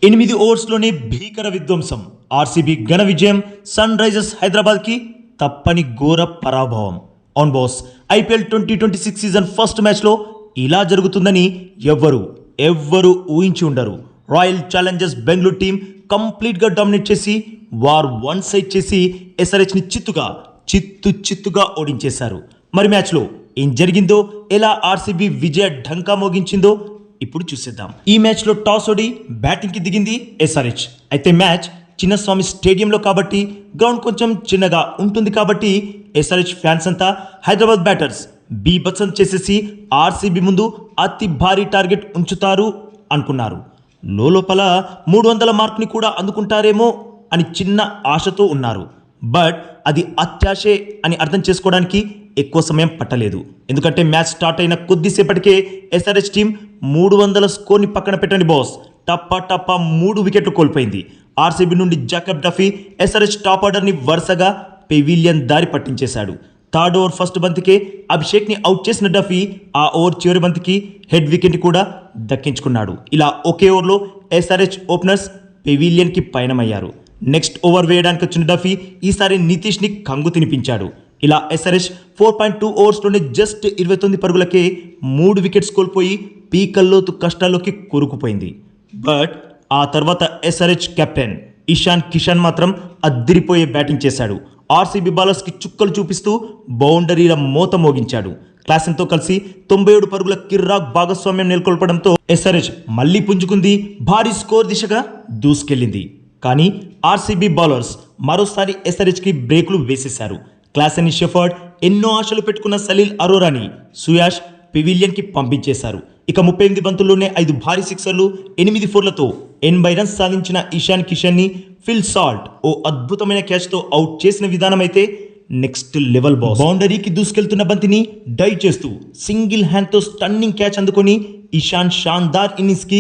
8 ఓవర్స్లోనే భీకర విధ్వంసం. ఆర్సీబీ ఘన విజయం. సన్ రైజర్స్ హైదరాబాద్కి తప్పని ఘోర పరాభవం. On boss, IPL 2026 season first మ్యాచ్లో ఇలా జరుగుతుందని ఎవ్వరు ఊహించి ఉండరు. రాయల్ ఛాలెంజర్స్ బెంగళూరు టీం కంప్లీట్గా డామినేట్ చేసి వార్ వన్ సైడ్ చేసి ఎస్ఆర్హెచ్ని చిత్తుగా ఓడించేశారు. మరి మ్యాచ్లో ఏం జరిగిందో, ఎలా ఆర్సీబీ విజయ ఢంకా మోగించిందో ఇప్పుడు చూసేద్దాం. ఈ మ్యాచ్లో టాస్ ఓడి బ్యాటింగ్కి దిగింది ఎస్ఆర్హెచ్. అయితే మ్యాచ్ చిన్నస్వామి స్టేడియంలో కాబట్టి గ్రౌండ్ కొంచెం చిన్నగా ఉంటుంది కాబట్టి ఎస్ఆర్హెచ్ ఫ్యాన్స్ అంతా హైదరాబాద్ బ్యాటర్స్ బీభత్సం చేసేసి ఆర్సీబీ ముందు అతి భారీ టార్గెట్ ఉంచుతారు అనుకున్నారు. లోపల 300 మార్క్ని కూడా అందుకుంటారేమో అని చిన్న ఆశతో ఉన్నారు. బట్ అది అత్యాశే అని అర్థం చేసుకోవడానికి ఎక్కువ సమయం పట్టలేదు. ఎందుకంటే మ్యాచ్ స్టార్ట్ అయిన కొద్దిసేపటికే ఎస్ఆర్హెచ్ టీం 300 స్కోర్ని పక్కన పెట్టండి బాస్, టప్పా 3 వికెట్లు కోల్పోయింది. ఆర్సీబీ నుండి జాకబ్ డఫీ ఎస్ఆర్హెచ్ టాప్ ఆర్డర్ని వరుసగా పెవిలియన్ దారి పట్టించేశాడు. థర్డ్ ఓవర్ ఫస్ట్ బంతికే అభిషేక్ని అవుట్ చేసిన డఫీ ఆ ఓవర్ చివరి బంతికి హెడ్ వికెట్ని కూడా దక్కించుకున్నాడు. ఇలా ఒకే ఓవర్లో ఎస్ఆర్హెచ్ ఓపెనర్స్ పెవిలియన్కి పయనమయ్యారు. నెక్స్ట్ ఓవర్ వేయడానికి వచ్చిన డఫీ ఈసారి నితీష్ని కంగు తినిపించాడు. ఇలా ఎస్ఆర్హెచ్ 4.2 ఓవర్స్లోనే జస్ట్ 29 పరుగులకే 3 వికెట్స్ కోల్పోయి పీకల్లోతు కష్టాల్లోకి కూరుకుపోయింది. బట్ ఆ తర్వాత ఎస్ఆర్హెచ్ కెప్టెన్ ఇషాన్ కిషన్ మాత్రం అద్దిరిపోయే బ్యాటింగ్ చేశాడు. ఆర్సీబీ బౌలర్స్కి చుక్కలు చూపిస్తూ బౌండరీల మోత మోగించాడు. క్లాసెన్తో కలిసి 97 పరుగుల కిర్రాక్ భాగస్వామ్యం నెలకొల్పడంతో ఎస్ఆర్హెచ్ మళ్లీ పుంజుకుంది, భారీ స్కోర్ దిశగా దూసుకెళ్లింది. కానీ ఆర్సీబీ బౌలర్స్ మరోసారి ఎస్ఆర్హెచ్కి బ్రేకులు వేసేశారు. క్లాసెన్ షెఫర్డ్ ఎన్నో ఆశలు పెట్టుకున్న సలీల్ అరోరాని సుయాష్ పెవిలియన్కి పంపించేశారు. ఇక 38 బంతుల్లోనే 5 భారీ సిక్సర్లు 8 ఫోర్లతో 80 రన్స్ సాధించిన ఇషాన్ కిషన్ని ఫిల్ సాల్ట్ ఓ అద్భుతమైన క్యాచ్తో అవుట్ చేసిన విధానం అయితే నెక్స్ట్ లెవెల్ బాస్. బౌండరీకి దూసుకెళ్తున్న బంతిని డైవ్ చేస్తూ సింగిల్ హ్యాండ్తో స్టన్నింగ్ క్యాచ్ అందుకొని ఇషాన్ షాన్దార్ ఇన్నింగ్స్కి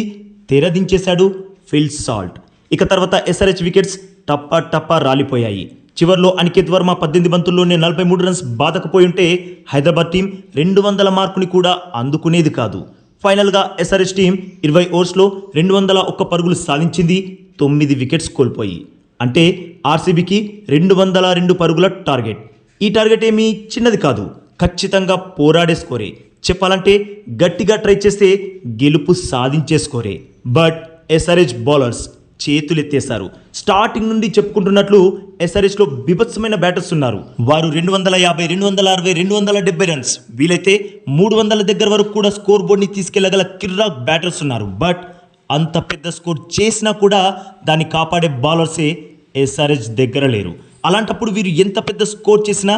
తెరదించేశాడు ఫిల్ సాల్ట్. ఇక తర్వాత ఎస్ఆర్హెచ్ వికెట్స్ టప్పా రాలిపోయాయి. చివర్లో అనికేత్ వర్మ 18 బంతుల్లోనే 43 రన్స్ బాధకపోయి ఉంటే హైదరాబాద్ టీం 200 మార్కుని కూడా అందుకునేది కాదు. ఫైనల్గా ఎస్ఆర్హెచ్ టీం 20 ఓవర్స్లో 201 పరుగులు సాధించింది, 9 వికెట్స్ కోల్పోయి. అంటే ఆర్సీబీకి 202 పరుగుల టార్గెట్. ఈ టార్గెట్ ఏమీ చిన్నది కాదు, ఖచ్చితంగా పోరాడే స్కోరే. చెప్పాలంటే గట్టిగా ట్రై చేస్తే గెలుపు సాధించే స్కోరే. But SRH bowlers starting. స్టార్టింగ్ నుండి చెప్పుకుంటున్నట్లు ఎస్ఆర్హెచ్లో బీభత్సమైన బ్యాటర్స్ ఉన్నారు. వారు 250, 260, 270 రన్స్, వీలైతే 300 దగ్గర వరకు కూడా స్కోర్ బోర్డ్ని తీసుకెళ్లగల కిర్రాక్ బ్యాటర్స్ ఉన్నారు. బట్ అంత పెద్ద స్కోర్ చేసినా కూడా దాన్ని కాపాడే బౌలర్సే ఎస్ఆర్హెచ్ దగ్గర లేరు. అలాంటప్పుడు వీరు ఎంత పెద్ద స్కోర్ చేసినా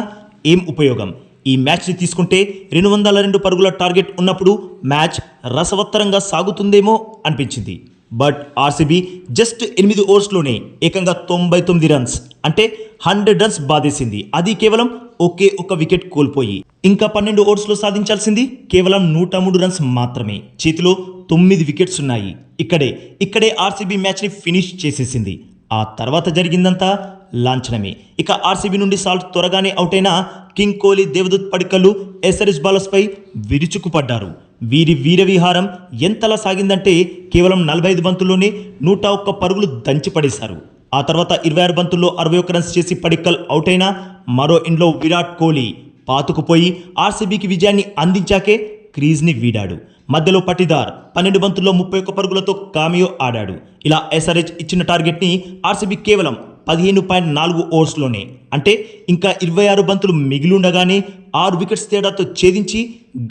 ఏం ఉపయోగం? ఈ మ్యాచ్ని తీసుకుంటే 202 పరుగుల టార్గెట్ ఉన్నప్పుడు మ్యాచ్ రసవత్తరంగా సాగుతుందేమో అనిపించింది. బట్ ఆర్సీబీ జస్ట్ 8 ఓవర్స్లోనే ఏకంగా 99 రన్స్ అంటే 100 రన్స్ బాధేసింది. అది కేవలం ఒకే ఒక వికెట్ కోల్పోయి. ఇంకా 12 ఓవర్స్లో సాధించాల్సింది కేవలం 103 రన్స్ మాత్రమే. చేతిలో 9 వికెట్స్ ఉన్నాయి. ఇక్కడే ఆర్సీబీ మ్యాచ్ని ఫినిష్ చేసేసింది. ఆ తర్వాత జరిగిందంతా లాంఛనమే. ఇక ఆర్సీబీ నుండి సాల్ట్ త్వరగానే అవుట్ అయిన కింగ్ కోహ్లీ, దేవదత్ పడిక్కల్లు ఎస్ఆర్హెచ్ బౌలర్స్పై విరుచుకుపడ్డారు. వీరి వీరవిహారం ఎంతలా సాగిందంటే కేవలం 45 బంతుల్లోనే 101 పరుగులు దంచిపడేశారు. ఆ తర్వాత 26 బంతుల్లో 61 రన్స్ చేసి పడిక్కల్ అవుట్ అయినా మరో ఎండ్లో విరాట్ కోహ్లీ పాతుకుపోయి ఆర్సీబీకి విజయాన్ని అందించాకే క్రీజ్ని వీడాడు. మధ్యలో పటిదార్ 12 బంతుల్లో 31 పరుగులతో కామియో ఆడాడు. ఇలా ఎస్ఆర్హెచ్ ఇచ్చిన టార్గెట్ని ఆర్సీబీ కేవలం 15.4 ఓవర్స్లోనే, అంటే ఇంకా 26 బంతులు మిగిలిండగానే 6 వికెట్స్ తేడాతో ఛేదించి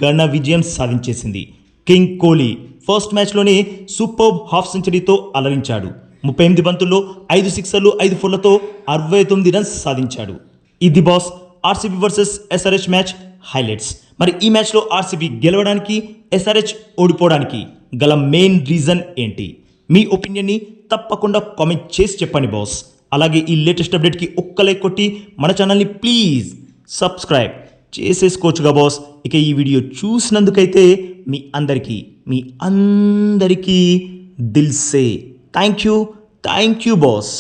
ఘన విజయం సాధించేసింది. కింగ్ కోహ్లీ ఫస్ట్ మ్యాచ్లోనే సూపర్బ్ హాఫ్ సెంచరీతో అలరించాడు. 38 బంతుల్లో 5 సిక్సర్లు 5 ఫోర్లతో 69 రన్స్ సాధించాడు. ఇది boss RCB versus SRH match highlights. మరి ఈ మ్యాచ్లో ఆర్సీబీ గెలవడానికి, ఎస్ఆర్హెచ్ ఓడిపోవడానికి గల మెయిన్ రీజన్ ఏంటి? మీ ఒపీనియన్ని తప్పకుండా కామెంట్ చేసి చెప్పండి బాస్. అలాగే ఈ లేటెస్ట్ అప్డేట్కి ఒక్క లైక్ కొట్టి మన ఛానల్ని ప్లీజ్ సబ్స్క్రైబ్ చేసేసుకోవచ్చుగా బాస్. ఇక ఈ వీడియో చూసినందుకైతే మీ అందరికీ దిల్ సే థ్యాంక్ యూ బాస్.